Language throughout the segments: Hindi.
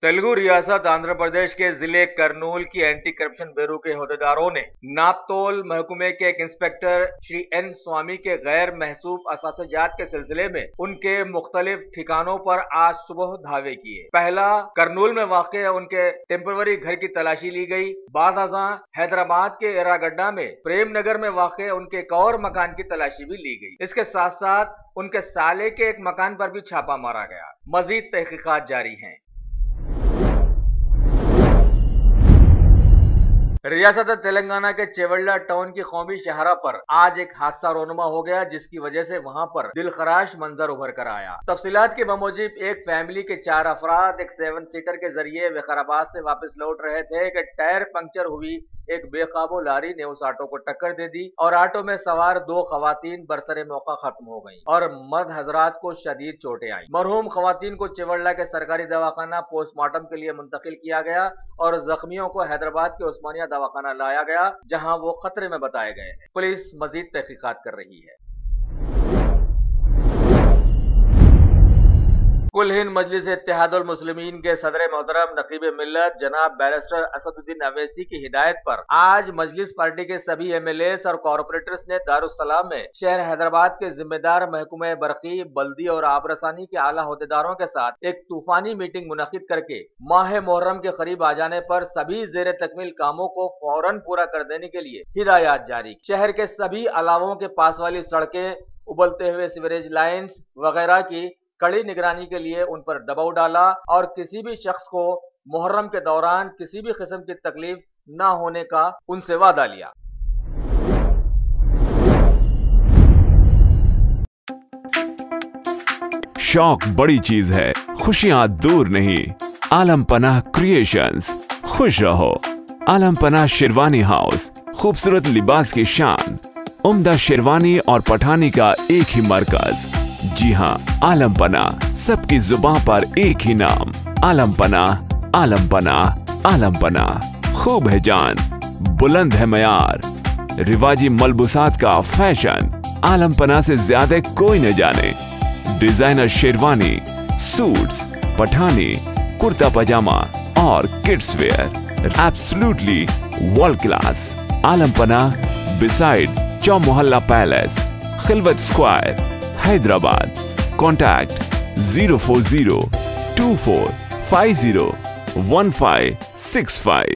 तेलुगु रियासत आंध्र प्रदेश के जिले कर्नूल की एंटी करप्शन ब्यूरो के अहदेदारों ने नापतोल महकमे के एक इंस्पेक्टर श्री एन स्वामी के गैर महसूब असासाजात के सिलसिले में उनके मुख्तलिफ ठिकानों पर आज सुबह धावे किए। पहला, कर्नूल में वाक़ उनके टेम्पररी घर की तलाशी ली गई। बाद अज़ां हैदराबाद के एरागड्डा में प्रेम नगर में वाक़ उनके एक और मकान की तलाशी भी ली गई। इसके साथ साथ उनके साले के एक मकान पर भी छापा मारा गया। मजीद तहकीकात जारी हैं। रियासत तेलंगाना के चेवल्ला टाउन की कौमी शहरा पर आज एक हादसा रोनुमा हो गया, जिसकी वजह से वहां पर दिलखराश मंजर उभर कर आया। तफसीलात के बमूजिब एक फैमिली के 4 अफराद एक 7 सीटर के जरिए विकाराबाद से वापस लौट रहे थे कि टायर पंक्चर हुई एक बेकाबू लारी ने उस ऑटो को टक्कर दे दी और ऑटो में सवार 2 खवातीन बरसरे मौका खत्म हो गईं और मर्द हजरात को शदीद चोटें आईं। मरहूम खवातीन को चेवल्ला के सरकारी दवाखाना पोस्टमार्टम के लिए मुंतकिल किया गया और जख्मियों को हैदराबाद के उस्मानिया दवाखाना लाया गया, जहां वो खतरे में बताए गए हैं। पुलिस मजीद तहकीकात कर रही है। कुल हिंद मजलिस इत्तेहादुल मुस्लिमीन के सदर मोहतरम नकीब मिल्लत जनाब बैरिस्टर असदुद्दीन अवैसी की हिदायत पर आज मजलिस पार्टी के सभी MLAs और कॉर्पोरेटर्स ने दारुस्सलाम में शहर हैदराबाद के जिम्मेदार महकमे बरकी, बल्दी और आबरसानी के आला अहदेदारों के साथ एक तूफानी मीटिंग मुनक्किद करके माह मुहर्रम के करीब आ जाने पर सभी जेर तकमील कामों को फौरन पूरा कर देने के लिए हिदायत जारी। शहर के सभी अलावों के पास वाली सड़कें, उबलते हुए सीवरेज लाइन्स वगैरह की कड़ी निगरानी के लिए उन पर दबाव डाला और किसी भी शख्स को मुहर्रम के दौरान किसी भी किस्म की तकलीफ न होने का उनसे वादा लिया। शौक बड़ी चीज है, खुशियां दूर नहीं। आलम पनाह क्रिएशंस, खुश रहो। आलम पनाह शेरवानी हाउस, खूबसूरत लिबास की शान, उम्दा शेरवानी और पठानी का एक ही मरकज। जी हाँ, आलम पनाह, सबकी जुबान पर एक ही नाम, आलम पनाह। आलम पनाह, आलम पनाह, खूब है जान, बुलंद है मयार, रिवाजी मलबूसात का फैशन, आलम पनाह से ज्यादा कोई न जाने। डिजाइनर शेरवानी, सूट्स, पठानी, कुर्ता पजामा और kids wear, absolutely world class. Alam Panah, beside Chow Mohalla palace, Khilwat square, Hyderabad. Contact 04024501565।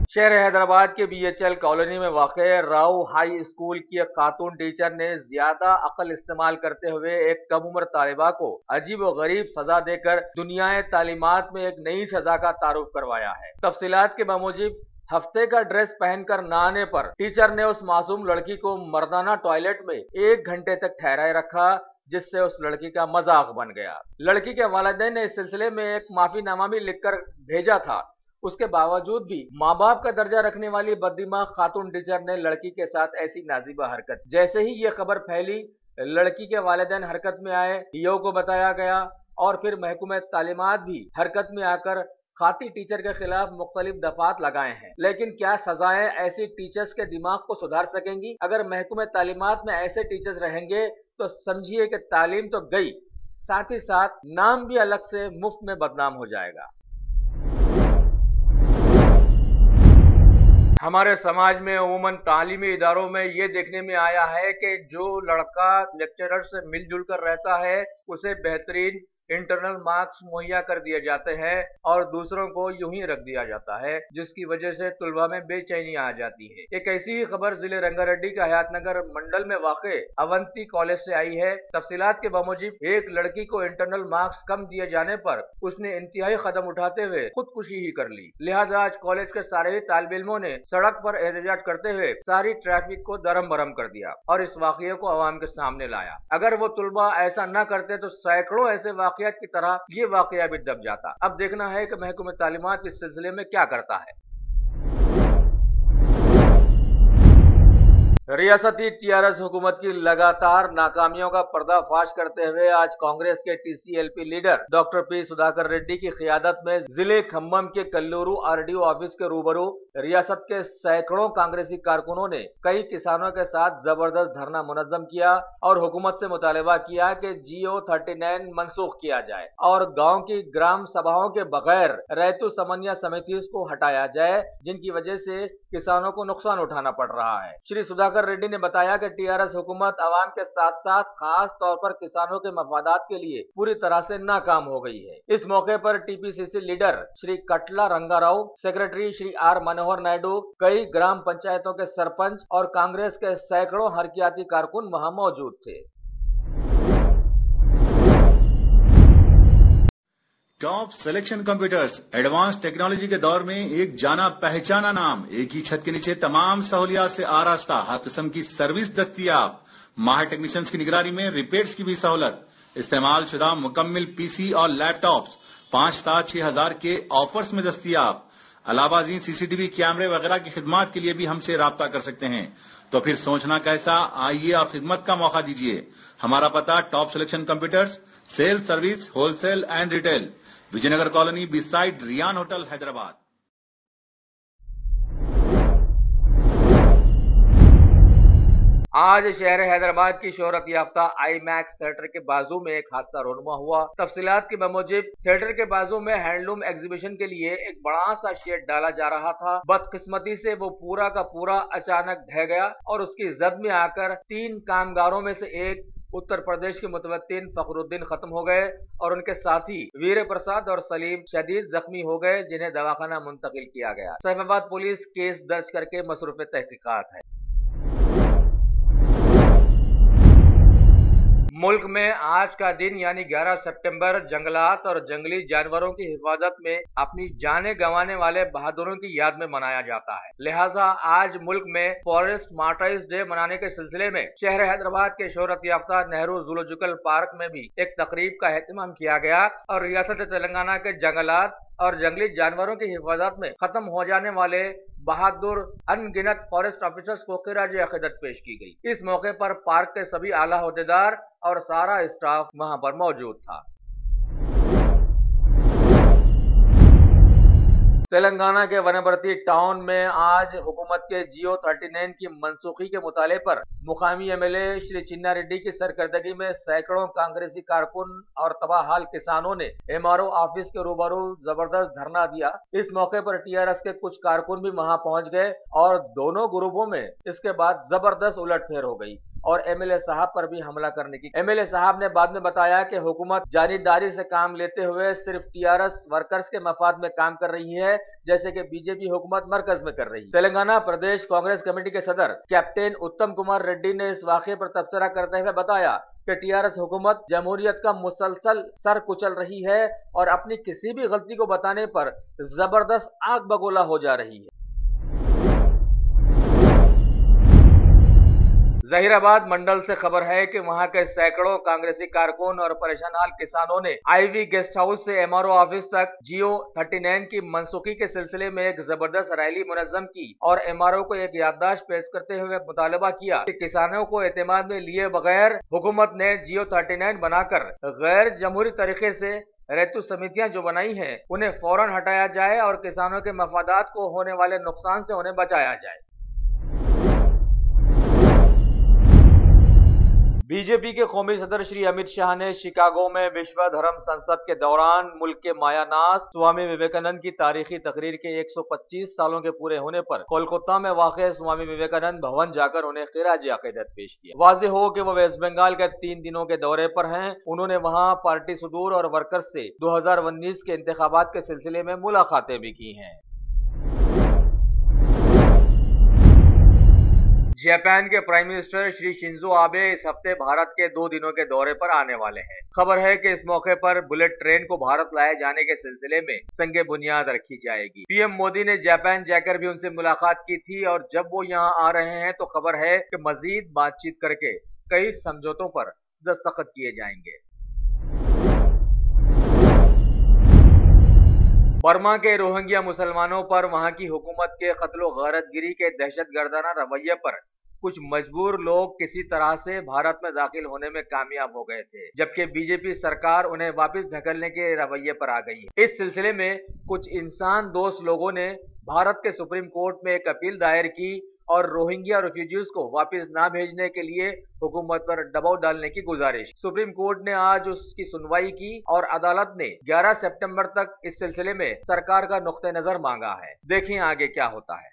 शहर हैदराबाद के BHL कॉलोनी में वाक़े राव हाई स्कूल की एक खातून टीचर ने ज्यादा अकल इस्तेमाल करते हुए एक कम उम्र तालिबा को अजीब व गरीब सजा देकर दुनियाए तालीमात में एक नई सजा का तारुफ करवाया है। तफसीलात के बमूजिब हफ्ते का ड्रेस पहनकर न आने पर टीचर ने उस मासूम लड़की को मर्दाना टॉयलेट में 1 घंटे तक ठहराए रखा, जिससे उस लड़की का मजाक बन गया। लड़की के वालिदैन ने इस सिलसिले में एक माफीनामा भी लिखकर भेजा था। उसके बावजूद भी माँ बाप का दर्जा रखने वाली बददिमाग खातून टीचर ने लड़की के साथ ऐसी नाजिबा हरकत। जैसे ही ये खबर फैली, लड़की के वालिदैन हरकत में आए, DO को बताया गया और फिर महकमे तालीमात भी हरकत में आकर खाती टीचर के खिलाफ मुख्तलिफ दफात लगाए हैं। लेकिन क्या सजाएं ऐसी टीचर्स के दिमाग को सुधार सकेंगी? अगर महकमे तालीमात में ऐसे टीचर्स रहेंगे तो समझिए कि तालीम तो गई, साथ ही साथ नाम भी अलग से मुफ्त में बदनाम हो जाएगा। हमारे समाज में उमूमन तालीमी इदारों में ये देखने में आया है कि जो लड़का लेक्चरर से मिलजुल कर रहता है उसे बेहतरीन इंटरनल मार्क्स मुहैया कर दिए जाते हैं और दूसरों को यूं ही रख दिया जाता है, जिसकी वजह से तुलबा में बेचैनी आ जाती है। एक ऐसी ही खबर जिले रंगारेड्डी का हयातनगर मंडल में वाक़े अवंती कॉलेज से आई है। तफसीलात के बमूजिब एक लड़की को इंटरनल मार्क्स कम दिए जाने पर उसने इंतहाई कदम उठाते हुए खुदकुशी ही कर ली। लिहाजा आज कॉलेज के सारे ही तालिब इल्मों ने सड़क पर एहतजाज करते हुए सारी ट्रैफिक को दरम बरम कर दिया और इस वाक़ये को अवाम के सामने लाया। अगर वो तुलबा ऐसा न करते तो सैकड़ों ऐसे वाक़यात की तरह ये वाक़या भी दब जाता। अब देखना है कि महकमे तालीमात इस सिलसिले में क्या करता है। रियासती टीआरएस हुकूमत की लगातार नाकामियों का पर्दाफाश करते हुए आज कांग्रेस के TCLP leader doctor P Sudhakar Reddy की क़ियादत में जिले खम्मम के कल्लूरू आरडीओ ऑफिस के रूबरू रियासत के सैकड़ों कांग्रेसी कारकुनों ने कई किसानों के साथ जबरदस्त धरना मुनज्जम किया और हुकूमत से मुतालिबा किया कि GO 39 मनसूख किया जाए और गाँव की ग्राम सभाओं के बगैर रैतु समन्वय समिति को हटाया जाए, जिनकी वजह से किसानों को नुकसान उठाना पड़ रहा है। श्री सुधाकर रेड्डी ने बताया कि टीआरएस हुकूमत आवाम के साथ साथ खास तौर पर किसानों के मफादात के लिए पूरी तरह से नाकाम हो गई है। इस मौके पर TPCC leader Shri Katla Rangarao, secretary Shri R Manohar Naidu, कई ग्राम पंचायतों के सरपंच और कांग्रेस के सैकड़ों हरकियाती कारकुन वहां मौजूद थे। Top selection computers advance technology के दौर में एक जाना पहचाना नाम, एक ही छत के नीचे तमाम सहूलियात से आरास्ता, हर किस्म की सर्विस दस्तियाब, माहिर टेक्नीशियंस की निगरानी में रिपेयर्स की भी सहूलत, इस्तेमाल शुदा मुकम्मिल पीसी और लैपटॉप्स 5,6,000 के ऑफर्स में दस्तियाब। अलावा सीसीटीवी कैमरे वगैरह की खिदमत के लिए भी हमसे राब्ता कर सकते हैं। तो फिर सोचना कैसा, आइए और खिदमत का मौका दीजिए। हमारा पता top selection computers, sale service, wholesale and retail, Vijayanagar colony beside Riyan hotel, Hyderabad. आज शहर हैदराबाद की शोहरत याफ्ता IMAX थिएटर के बाजू में एक हादसा रोनुमा हुआ। तफसीलात के मुताबिक थिएटर के बाजू में हैंडलूम एग्जीबिशन के लिए एक बड़ा सा शेड डाला जा रहा था। बदकिस्मती से वो पूरा का पूरा अचानक ढह गया और उसकी जद में आकर 3 कामगारों में से एक उत्तर प्रदेश के मुतवत्तिन फखरुद्दीन खत्म हो गए और उनके साथी वीर प्रसाद और सलीम शदीद जख्मी हो गए, जिन्हें दवाखाना मुंतकिल किया गया। सैफाबाद पुलिस केस दर्ज करके मसरूफ तहकीकात है। मुल्क में आज का दिन यानी 11 सितंबर जंगलात और जंगली जानवरों की हिफाजत में अपनी जानें गंवाने वाले बहादुरों की याद में मनाया जाता है। लिहाजा आज मुल्क में फॉरेस्ट मार्टाइज डे मनाने के सिलसिले में शहर हैदराबाद के शोहरत याफ्ता नेहरू ज़ूलॉजिकल पार्क में भी एक तकरीब का एहतमाम किया गया और रियासत तेलंगाना के जंगलात और जंगली जानवरों की हिफाजत में खत्म हो जाने वाले बहादुर अनगिनत फॉरेस्ट ऑफिसर्स को खिराज अकीदत पेश की गई। इस मौके पर पार्क के सभी आला ओहदेदार और सारा स्टाफ वहां पर मौजूद था। तेलंगाना के वनपर्ती टाउन में आज हुकूमत के GO 39 की मनसूखी के मुताले पर मुकामी MLA श्री चिन्ना रेड्डी की सरकर्दगी में सैकड़ों कांग्रेसी कारकुन और तबाहाल किसानों ने MRO ऑफिस के रूबरू जबरदस्त धरना दिया। इस मौके पर TRS के कुछ कारकुन भी वहां पहुंच गए और दोनों ग्रुपों में इसके बाद जबरदस्त उलटफेर हो गई और MLA साहब पर भी हमला करने की। MLA साहब ने बाद में बताया कि हुकूमत जानिदारी से काम लेते हुए सिर्फ TRS वर्कर्स के मफाद में काम कर रही है, जैसे कि बीजेपी हुकूमत मरकज में कर रही है। तेलंगाना प्रदेश कांग्रेस कमेटी के सदर कैप्टन उत्तम कुमार रेड्डी ने इस वाक़े पर तबसरा करते हुए बताया कि TRS हुकूमत जमहूरियत का मुसलसल सर कुचल रही है और अपनी किसी भी गलती को बताने पर जबरदस्त आग बगोला हो जा रही है। जहीराबाद मंडल से खबर है कि वहां के सैकड़ों कांग्रेसी कारकुन और परेशान हाल किसानों ने IV गेस्ट हाउस से MRO ऑफिस तक GO 39 की मनसूखी के सिलसिले में एक जबरदस्त रैली मुनज्जम की और MRO को एक याददाश्त पेश करते हुए मुतालबा किया कि किसानों को एतमाद में लिए बगैर हुकूमत ने GO 39 बनाकर गैर जमहूरी तरीके से रैतु समितियां जो बनाई हैं उन्हें फौरन हटाया जाए और किसानों के मफादात को होने वाले नुकसान से उन्हें बचाया जाए। बीजेपी के कौमी सदर श्री अमित शाह ने शिकागो में विश्व धर्म संसद के दौरान मुल्क के मायानास स्वामी विवेकानंद की तारीखी तकरीर के 125 सालों के पूरे होने पर कोलकाता में वाक़ स्वामी विवेकानंद भवन जाकर उन्हें खिराज अकीदत पेश किया। वाज़ेह हो कि वो वेस्ट बंगाल के 3 दिनों के दौरे पर हैं। उन्होंने वहां पार्टी सदूर और वर्कर्स से 2019 के इंतखाबात के सिलसिले में मुलाकातें भी की हैं। जापान के prime minister Shri Shinzo Abe इस हफ्ते भारत के 2 दिनों के दौरे पर आने वाले हैं। खबर है कि इस मौके पर बुलेट ट्रेन को भारत लाए जाने के सिलसिले में संगे बुनियाद रखी जाएगी। पीएम मोदी ने जापान जाकर भी उनसे मुलाकात की थी और जब वो यहाँ आ रहे हैं तो खबर है कि मजीद बातचीत करके कई समझौतों पर दस्तखत किए जाएंगे। बर्मा के रोहिंग्या मुसलमानों पर वहां की हुकूमत के कत्लो गारतगिरी के दहशतगर्दाना रवैये पर कुछ मजबूर लोग किसी तरह से भारत में दाखिल होने में कामयाब हो गए थे, जबकि बीजेपी सरकार उन्हें वापस ढकेलने के रवैये पर आ गई है। इस सिलसिले में कुछ इंसान दोस्त लोगों ने भारत के सुप्रीम कोर्ट में एक अपील दायर की और रोहिंग्या रेफ्यूजीज को वापस ना भेजने के लिए हुकूमत पर दबाव डालने की गुजारिश। सुप्रीम कोर्ट ने आज उसकी सुनवाई की और अदालत ने 11 सितंबर तक इस सिलसिले में सरकार का नुक्ते नजर मांगा है। देखें आगे क्या होता है।